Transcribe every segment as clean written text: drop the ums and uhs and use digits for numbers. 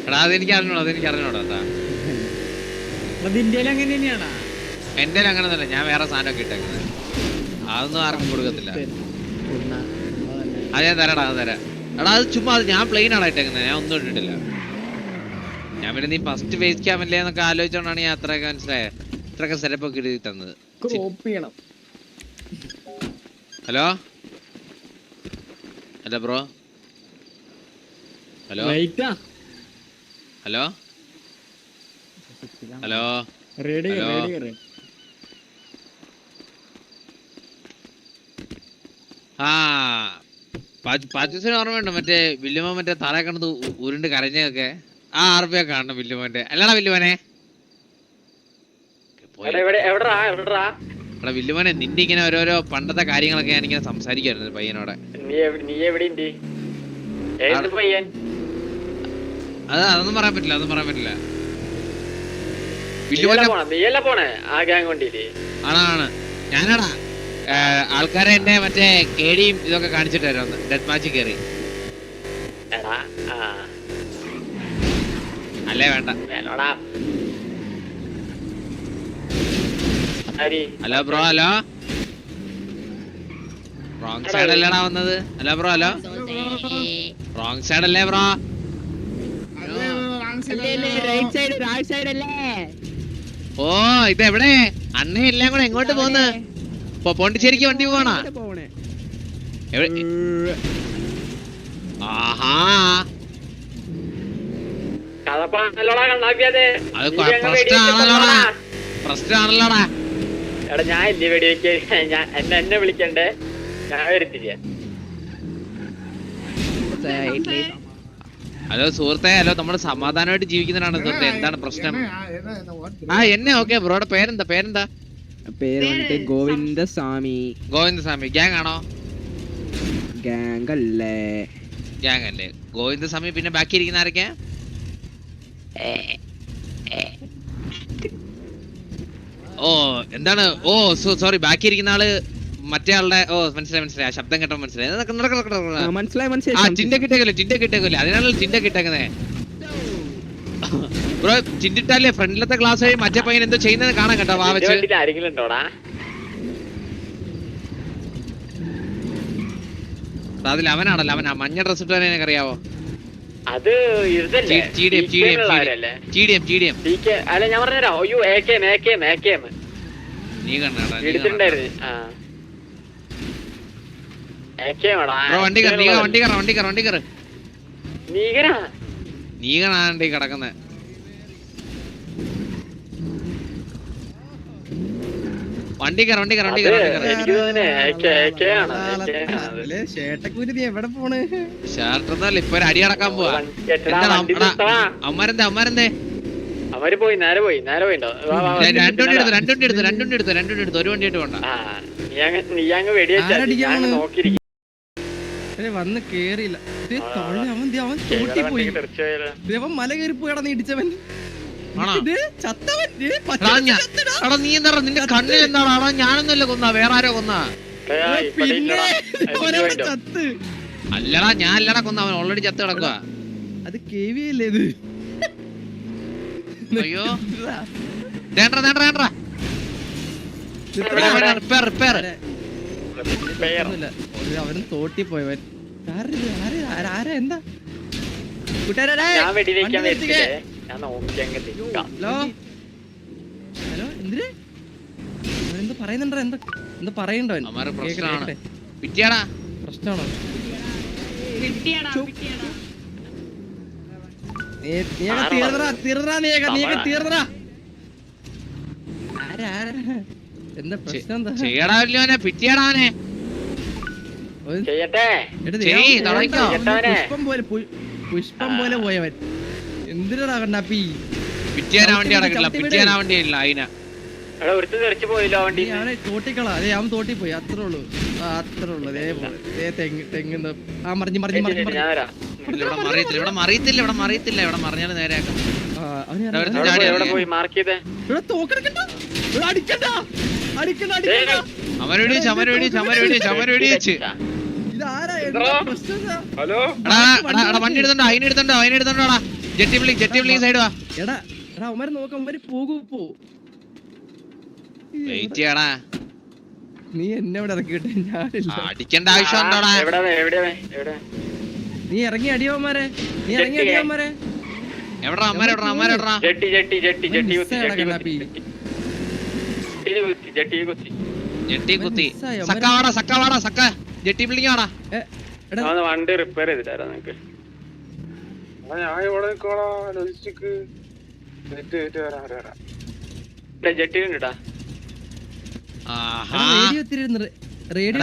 എടാ അതെനിക്ക് അറിഞ്ഞോടാ ഇന്ത്യയിൽ അങ്ങനെ തന്നെയാണോ? എന്റെ അങ്ങനെ തന്നെ, ഞാൻ വേറെ സാധനമൊക്കെ ഇട്ടേക്കുന്നത്, അതൊന്നും ആർക്കും കൊടുക്കത്തില്ല. അത് ഞാൻ തരാടാ, അത് തരാം. എടാ അത് ചുമ്മാ, അത് ഞാൻ പ്ലെയിൻ ആണ് ഇട്ടേക്കുന്നത്, ഞാൻ ഒന്നും ഇട്ടിട്ടില്ല. ഞാൻ പിന്നെ നീ ഫസ്റ്റ് ഫേസ് ക്യാമല്ലേ എന്നൊക്കെ ആലോചിച്ചോണ്ടാണ് ഞാൻ അത്രയൊക്കെ മനസ്സിലായത്, ഇത്രയൊക്കെ സെറ്റപ്പ് ഒക്കെ ഇട്ട് തന്നത്. Hello hello bro, hello hello hello hello. ആ പാച്ചൂസിന് ഓർമ്മയുണ്ടോ മറ്റേ വില്ലുമോ മറ്റേ തല കണ്ടത് ഉരുണ്ട് കരഞ്ഞൊക്കെ? ആ ആർപ്പിയെ കാണണം വില്ലുമോന്റെ. അല്ലടാ വില്ലുമോനെ, എടാ വില്ലുമോനെ, നിന്റെ ഇങ്ങനെ ഓരോരോ പണ്ടത്തെ കാര്യങ്ങളൊക്കെ ഞാനിങ്ങനെ സംസാരിക്കുവായിരുന്നു പയ്യനോടെ. അതൊന്നും പറയാൻ പറ്റില്ല, ആണ് ഞാനാടാ. ആൾക്കാരെ എന്റെ മറ്റേ കേടിയും ഇതൊക്കെ കാണിച്ചിട്ട് വരാം, ഡെഡ് മാച്ച് കയറി. അല്ലേ വേണ്ട. Hello bro, hello. Wrong side അല്ലേടാ വന്നത്? Hello bro, hello. Wrong side അല്ലേ ബ്രോ? ഓ ഇതെവിടെ അണ്ണ എല്ലാം കൂടെ എങ്ങോട്ട് പോന്ന്? പോണ്ടിച്ചേരിക്ക് വണ്ടി പോവാണോ? ആഹാ, അത് പ്രശ്നമാണല്ലോടാ. എടാ ഞാൻ ഇല്ലേ വെടിവെക്ക, എന്നെ വിളിക്കണ്ടേ, ഞാൻ വരത്തില്ല. ഹലോ സുഹൃത്തെ, ഹലോ. നമ്മള് സമാധാനമായിട്ട് ജീവിക്കുന്നതാണ് സുഹൃത്തെ, എന്താണ് പ്രശ്നം? ആ എന്നെ ഓക്കെ. ബ്രോയുടെ പേരെന്താ? പേര് വന്നിട്ട് ഗോവിന്ദസ്വാമി. ഗ്യാങ് ആണോ? ഗ്യാങ് അല്ലേ? ഗോവിന്ദസ്വാമി. പിന്നെ ബാക്കി ഇരിക്കുന്ന ആരൊക്കെയാ? ഓ എന്താണ്? ഓ സോറി, ബാക്കി ഇരിക്കുന്ന ആള് മറ്റേ ആളുടെ. ഓ മനസ്സിലായി, ശബ്ദം കേട്ടോ മനസ്സിലായി. ചിന്ത കിട്ടേക്കല്ലേ, അതിനാണല്ലോ ചിന്ത കിട്ടേക്കുന്നേ ബ്രോ. ചിന്തിട്ടാലേ ഫ്രണ്ടിലത്തെ ക്ലാസ് വഴി മറ്റേ പയ്യൻ എന്തോ ചെയ്യുന്നത് കാണാൻ കേട്ടോ. അതിൽ അവനാണല്ലോ, അവൻ ആ മഞ്ഞ ഡ്രസ് ഇട്ടവനെ അറിയാവോ? അത് അല്ല ഞാൻ പറഞ്ഞോ. അയ്യോ നീ കണ്ടാ വണ്ടി കയറ്. നീ കാണാണ്ടി കിടക്കുന്നേ. വണ്ടി കയറ്. ഷർട്ടൊന്നല്ല, ഇപ്പൊ ഒരു അടി അടക്കാൻ പോവാ. അമ്മാരെന്തേ? അവര് പോയി, നേരെ പോയിണ്ടോ? രണ്ടുണ്ടി എടുത്ത് ഒരു വണ്ടിയായിട്ട് പോണ്ട. നീ അങ്ങ് വെടിവെച്ചാ നോക്കിയിരിക്കും. വന്ന് കേറിയില്ല. അവൻ തോട്ടിപ്പോയി, മല കയറി പോയടാ നീ ഇടിച്ചവൻ. നീ എന്താ നിന്റെ കണ്ണിൽ എന്താണോ? ഞാനൊന്നുമല്ല കൊന്നാ, വേറെ ആരോ കൊന്നാ. അല്ലടാ, ഞാൻ അല്ലടാ കൊന്ന, അവൻ ഓൾറെഡി ചത്ത് കിടക്കുക. അത് കേവിയല്ലേ ഇത്? അയ്യോ അവനും തോട്ടി പോയവൻ. ആരാ എന്താ ഹലോ, എന്തിന് എന്താ പറയുന്നുണ്ടോ? എന്താ പറയണ്ടോ? പ്രശ്നമാണോ? തീർന്നടാ. എന്താ പ്രശ്നം? എന്താ പിറ്റിയാടാനെ? പുഷ്പം പോലെ പോയവൻ. എന്തിനാ കണ്ണാപ്പി? പിറ്റിയാനാ വണ്ടി അടക്കില്ല, പിറ്റിയാനാ വണ്ടി ഇല്ല. തോട്ടിക്കളാ. അതെ, അവൻ തോട്ടി പോയി, അത്രേ ഉള്ളൂ. അതേപോലെ തെങ്ങ് മറിയത്തില്ല. ഇവിടെ മറിഞ്ഞാലും നേരെയാക്കാം. ഹലോ വണ്ടി എടുത്തോണ്ടോ അതിനെടുത്തോണ്ടോടാ ജെട്ടി ബിൽഡിംഗ് സൈഡ് വാ എടാ അവന്മാര് നോക്കാം അവന്മാര് പോകും പോ വെയിറ്റ് ചെയ്യടാ നീ എന്നെ ഇവിടെ ഇറക്കിട്ടെ ഞാനില്ല അടിക്കേണ്ട ആവശ്യം ഉണ്ടോടാ നീ ഇറങ്ങി അടിയവന്മാരെ എവിടാ അമ്മാരെവിടാ ജെട്ടി കുത്തി സക്ക ജെട്ടി ബിൽഡിംഗ് ആടാ വണ്ടി റിപ്പയർ ചെയ്തിട്ടാ നിനക്ക് ഞാൻ ഇവിടെ നിക്കോളാ ലോജിസ്റ്റിക് ജെട്ടിയിലുണ്ടാ റേഡിയോ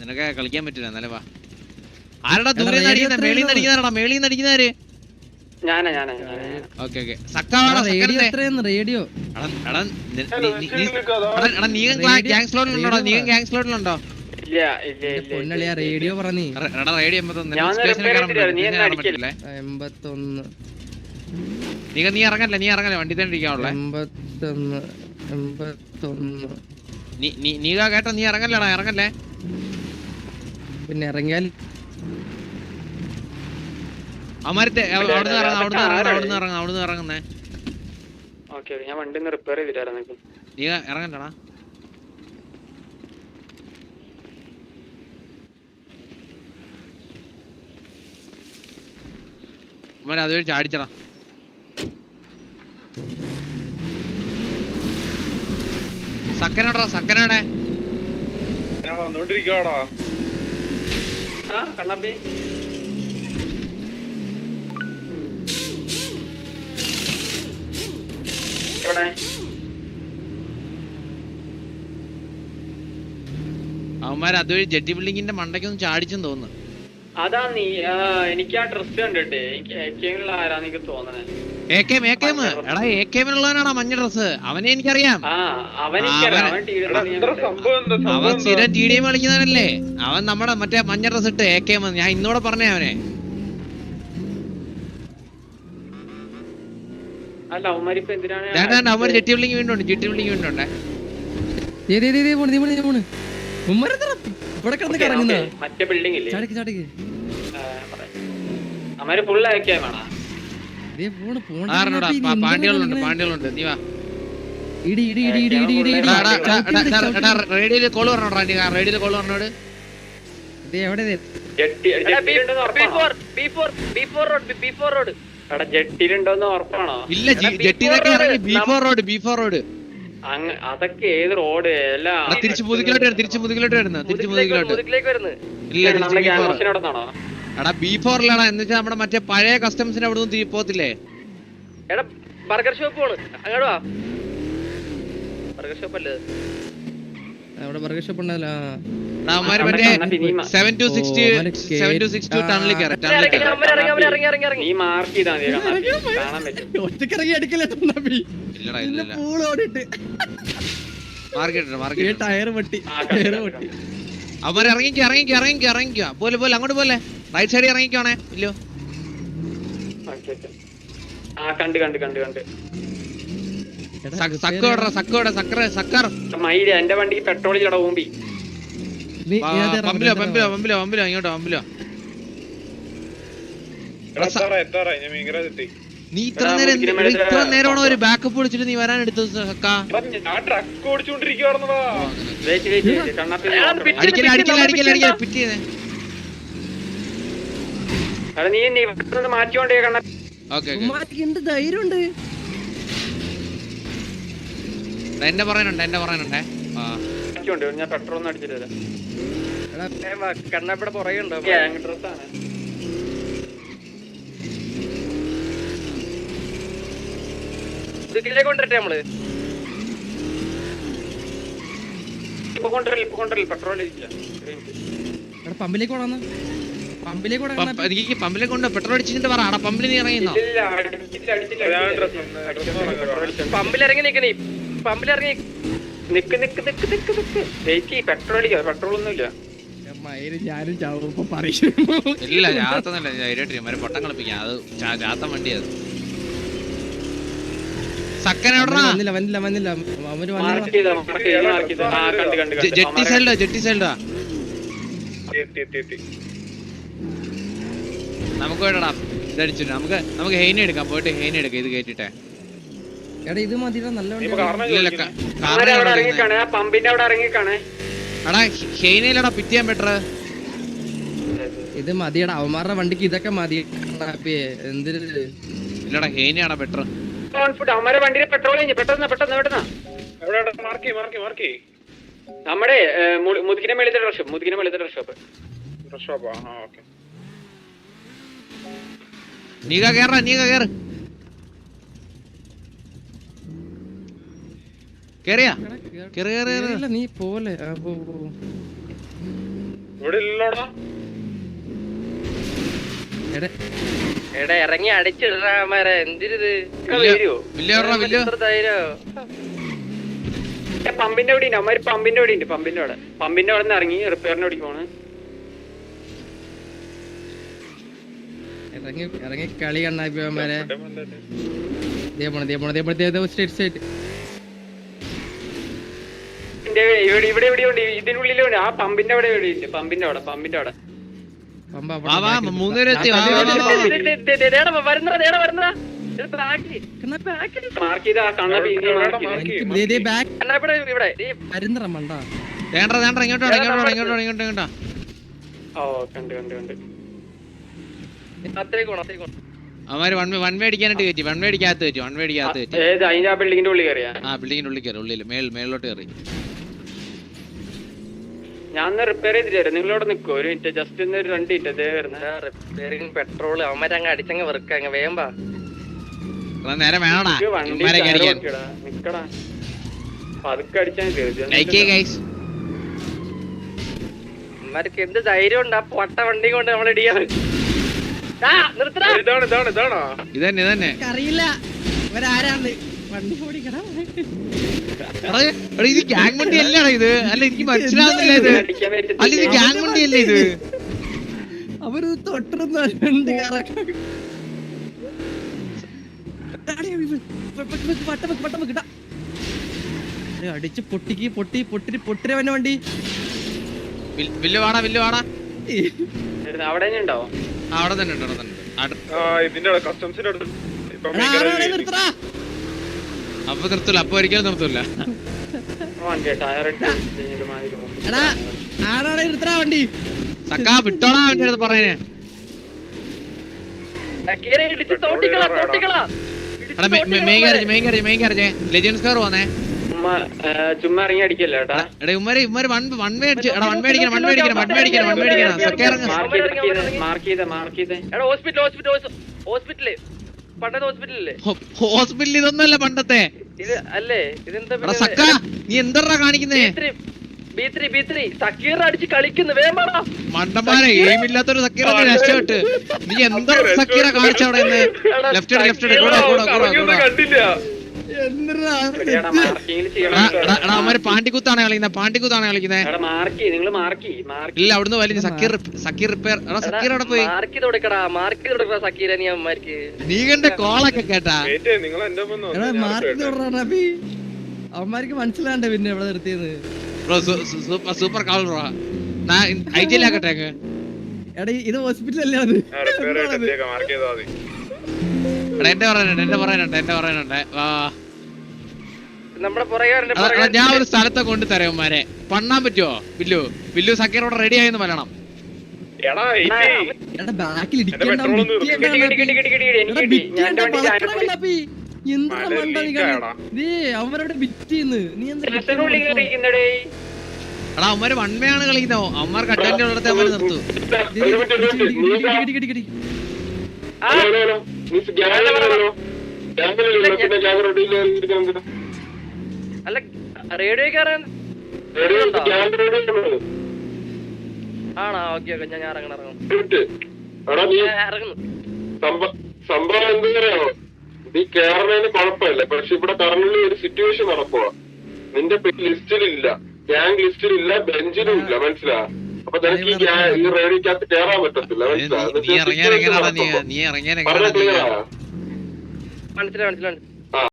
നിനക്ക് കളിക്കാൻ പറ്റില്ല എന്നാലേ വാ ആരടാ ദൂരെ മേളിന്ന് അടിക്കുന്നവര് ഞാനാ ഓക്കെ റേഡിയോ നീ ഗ്യാങ് സ്ലോട്ടിലുണ്ടോ പൊന്നളിയാ റേഡിയോ പറഞ്ഞേ 81 നീ ഇറങ്ങല്ലേ വണ്ടി തന്നെ ഇരിക്കാനുള്ള 81 നീ കേട്ടോ നീ ഇറങ്ങല്ലേ പിന്നെ ഇറങ്ങിയാൽ അമരത്തെ അവിടുന്ന് ഇറങ്ങുന്നേ ഞാൻ വണ്ടി റിപ്പയർ ചെയ്തിട്ടാ നിനക്ക് നീ ഇറങ്ങല്ലടാ അതുവഴി ചാടിച്ചടാ സക്കനോടെ ഞാൻ വന്നോണ്ടിരിക്കാടാ കണ്ണപ്പി എവിടെ അവന്മാർ അതുവഴി ജെട്ടി ബിൽഡിങ്ങിന്റെ മണ്ടയ്ക്കൊന്നും ചാടിച്ചെന്ന് തോന്നുന്നു അതാ നീ എനിക്ക് ആ ഡ്രസ് കണ്ടിട്ടേ എനിക്ക് ആരാന്ന് എനിക്ക് തോന്നണേ എടാ എക്കേമിനുള്ളവനാടാ മഞ്ഞ ഡ്രസ് അവനെ എനിക്കറിയാം അവൻ സ്ഥിരം TDM കളിക്കുന്നവനല്ലേ അവൻ നമ്മുടെ മറ്റേ മഞ്ഞ ഡ്രസ് ഇട്ട് എക്കേം ഞാൻ ഇന്നോടെ പറഞ്ഞേ അവനെ അല്ല അവന്മാരിപ്പോ എന്തിനാണ് അവന്മാര് ജെട്ടി ബിൽഡിംഗ് വീണ്ടുണ്ട് മറ്റേ ബിൽഡിംഗ് ഇല്ലേ ചാടിക്ക് അവന്മാര് ഫുള്ള് ആക്കിയാ വേണം പാണ്ഡ്യകളുണ്ട് നീ വാ ഇടി റേഡിയോയില് കോള് പറഞ്ഞോട് ജെട്ടിയിലുണ്ടോന്ന് ഉറപ്പാണോ ഇല്ല ജെട്ടിയിലൊക്കെ ഇറങ്ങി ബി4 റോഡ് അതൊക്കെ ഏത് റോഡ് എല്ലാം തിരിച്ചു മുതുകിലോട്ട് വരുന്നു എടാ ബി4ലാടാ എന്ന് വെച്ചാൽ നമ്മുടെ മറ്റേ പഴയ കസ്റ്റംസിന്റെ അവിടെ നിന്ന് പോത്തില്ലേ എടാ ബർഗർ ഷോപ്പ് പോണ് അങ്ങോട്ട് വാ ബർഗർ ഷോപ്പ് അല്ലേ അവിടെ ബർഗർ ഷോപ്പ് ഉണ്ടല്ലോ നീ മാർക്ക് ചെയ്താ കാണാൻ പറ്റും ഒറ്റക്കിറങ്ങി ടയർ പൊട്ടി അവര് ഇറങ്ങിക്കോ പോലെ അങ്ങോട്ട് പോലെ റൈറ്റ് സൈഡിൽ ഇറങ്ങിക്കോണേ ഇല്ലോ മയില് എന്റെ വണ്ടിക്ക് പെട്രോൾ ചട ഊമ്പി പമ്പിലോ ഇങ്ങോട്ടോ നീ ഇത്ര നേരമാണോ ഒരു ബാക്കപ്പ് വിളിച്ചിട്ട് നീ വരാൻ എടുത്തു മാറ്റിക്കൊണ്ടേ കണ്ണ ധൈര്യമുണ്ട് എന്നെ പറയാനുണ്ടേ ഞാൻ പെട്രോൾ ഒന്നും അടിച്ചില്ല കണ്ണപ്പടെ പുറകെയുണ്ടോ ഡ്രസ്സാണ് കൊണ്ടിട്ടെ നമ്മള് ഇപ്പൊ കൊണ്ടുവരില്ല പെട്രോൾ പമ്പിലേക്ക് കൊണ്ട് പെട്രോൾ അടിച്ചിട്ട് പറ പമ്പിൽ നീ ഇറങ്ങിന്നോ പമ്പിലിറങ്ങി നിക്കണേ പമ്പിലിറങ്ങി നിക്ക് പെട്രോൾ ഒന്നും ഇല്ല ഞാനും ചാവും പറയും ഇല്ല ചാത്തൊന്നല്ല പൊട്ടം കളിപ്പിക്കാം അത് ചാത്ത വണ്ടി അത് വന്നില്ല ജെട്ടി സൈഡിലോ എത്തി. നമുക്ക് വേണ്ടടാ ഇതടിച്ചിട്ട് നമുക്ക് ഹെയിനെ എടുക്കാം. പോയിട്ട് ഹെയിനെ എടുക്കാം. ഇത് കേട്ടിട്ടെ എടാ ഇത് മതിടാ നല്ല നീ വണ്ടി. കാരണം ഇല്ലല്ല അവിടെ ഇറങ്ങിക്കാണ്, ആ പമ്പിന്റെ അവിടെ ഇറങ്ങിക്കാണ്. എടാ ഹെയിനയിലടാ പിറ്റ് ചെയ്യാൻ ബെറ്റർ. ഇത് മതിയടാ, അവന്മാരുടെ വണ്ടിക്ക് ഇതൊക്കെ മതി. എന്തൊരു ഇല്ലടാ ഹെയിനാണ് ബെറ്റർ. അവന്മാരെ വണ്ടിയിൽ പെട്രോൾ കഴിഞ്ഞു. പെട്ടെന്ന് എവിടെ മാർക്ക് നമ്മുടെ മുതുകിനെ മേളിത്തെ ഡ്രസ് ഷോപ്പ്. ഷോപ്പാ? ആ ഓക്കെ. നീക കേറ കേറിയാ കേറി. നീ പോലെ ഇവിടെ ഇല്ലോടാ. എടാ ഇറങ്ങി അടിച്ചിടാമാരെ. എന്തിരിത് പമ്പിന്റെ അവിടെ ഉണ്ട്. അമ്മ പമ്പിന്റെ അവിടെ ഉണ്ട്. പമ്പിന്റെ അവിടെ നിന്ന് ഇറങ്ങി റിപ്പയറിന് ഓടിക്ക് പോണ്. ഇറങ്ങി കളി കണ്ണാപ്പിമാരെ. ഇവിടെ ഉണ്ട്. ഇതിനുള്ളിലുണ്ട്. ആ പമ്പിന്റെ അവിടെ എവിടെയുണ്ട്. പമ്പിന്റെ അവിടെ ഇങ്ങോട്ടോ. അവന്മാര് വൺ വേ അടിക്കാനായിട്ട് കയറ്റി. വൺ വേ അടിക്കാത്ത കയറ്റി. അതിന്റെ ബിൽഡിങ്ങിന്റെ ഉള്ളിൽ കയറിയാ. ആ ബിൽഡിങ്ങിന്റെ ഉള്ളിൽ കയറി. ഉള്ളിൽ മേളിലോട്ട് കയറി. ഞാൻ റിപ്പയർ ചെയ്തിട്ട് നിങ്ങളോട് നിക്കോ ഒരു മിനിറ്റ്. ജസ്റ്റ് ഒന്ന് 2 മിനിറ്റ് റിപ്പയറിംഗ് പെട്രോൾ അവന്മാരെ അങ്ങ് അടിച്ചങ്ങ് വെറുക്ക. അങ്ങ് വേമ്പാ നേരെ വേണടാ നിക്കടാ. പതുക്കെ അടിച്ചാൽ ഇവന്മാർക്ക് എന്ത് ധൈര്യം ഉണ്ട് ആ പൊട്ട വണ്ടി കൊണ്ട് നമ്മളിടിയാ. ഇതന്നെ അറിയില്ല ഇവരാരാണ് വണ്ടി ഓടിക്കടാ. ഇത് ഗ്യാങ് വണ്ടി അല്ലടാ ഇത്. അല്ല എനിക്ക് മനസ്സിലാവുന്നില്ല ഇത്. അല്ല ഇത് ഗ്യാങ് വണ്ടി അല്ലേ ഇത്. അവര് തൊട്ടിരുന്ന അടിച്ച് പൊട്ടിരവന്റെ വണ്ടി. വില്ല് വാടാ. അവിടെ ഉണ്ടാവും. അവിടെ തന്നെ ഉണ്ട്. ഇതിന്റെ കസ്റ്റംസിന്റെ അടുത്ത് അപ്പൊ നിർത്തൂല. അപ്പൊ ഒരിക്കലും നിർത്തൂല. വണ്ടി സക്കാ വിട്ടോടാ അവന്റെ അടുത്ത് പറയണേ. മെയിൻ ഗാരേജ് ലെജൻഡ്സ് കാർ പോന്നേ. ചുമ്മാ ഇറങ്ങി അടിക്കല്ലോ കേട്ടാ. ഇവന്മാര് വൺ വേ അടിക്കണം. ഹോസ്പിറ്റല് പണ്ടത്തെ ഹോസ്പിറ്റലല്ലേ? ഹോസ്പിറ്റൽ ഇതൊന്നുമല്ല പണ്ടത്തെ. ഇത് അല്ലേ? ഇതെന്താ സക്കാ നീ എന്താ കാണിക്കുന്നേ? B3 സക്കീർ അടിച്ച് കളിക്കുന്നു. വേമാടാ മണ്ടന്മാരെ. എയിമില്ലാത്തൊരു സക്കീർ രക്ഷപ്പെട്ട്. നീ എന്താ സക്കീറ കാണിച്ച അവിടെ നിന്ന്? ലെഫ്റ്റ് കണ്ടില്ല. അവന്മാര് പാണ്ടിക്കുത്താണ് കളിക്കുന്നത്. ഇല്ല അവിടുന്ന് വലിയ സക്കീർ റിപ്പയർ. സക്കീർ അവിടെ പോയി. നീ കണ്ട കോളൊക്കെ കേട്ടാ. അവന്മാർക്ക് മനസ്സിലാണ്ട് പിന്നെ എവിടെ നിർത്തിയത്. Super call bro. ഐറ്റിയിലാക്കട്ടെ. എടാ ഇത് ഹോസ്പിറ്റൽ അല്ലേ? അത് എന്റെ പറയാനുണ്ട്. ഞാൻ ഒരു സ്ഥലത്തെ കൊണ്ട് തരവന്മാരെ പണ്ണാൻ പറ്റുമോ? വില്ലു സക്കീറോടെ റെഡി ആയെന്ന് പറയണം. അവരുടെ ബിറ്റിന്ന് നീ എടാ അവന്മാര് വൺമയാണ് കളിക്കുന്നോ? അവന്മാർക്ക് അഡ്വാൻറ്റേജ് ഉള്ളിടത്ത് അവന്മാര് നിർത്തൂ. അല്ല റേഡിയോ കയറാൻ ആണോ? ഓക്കെ ഞാൻ ഇറങ്ങുന്നു. സംഭവം എന്താ നീ കേരളത്തിന് കുഴപ്പമില്ല. പക്ഷെ ഇവിടെ കറന്റ് ഒരു സിറ്റുവേഷൻ നടക്കുക. നിന്റെ ലിസ്റ്റിലില്ല, ഗ്യാങ് ലിസ്റ്റിലില്ല, ബെഞ്ചിലും ഇല്ല. മനസ്സിലാ? അപ്പൊ നിനക്ക് ഈ റേഡിയോക്കകത്ത് കേറാൻ പറ്റത്തില്ല. മനസ്സിലായി.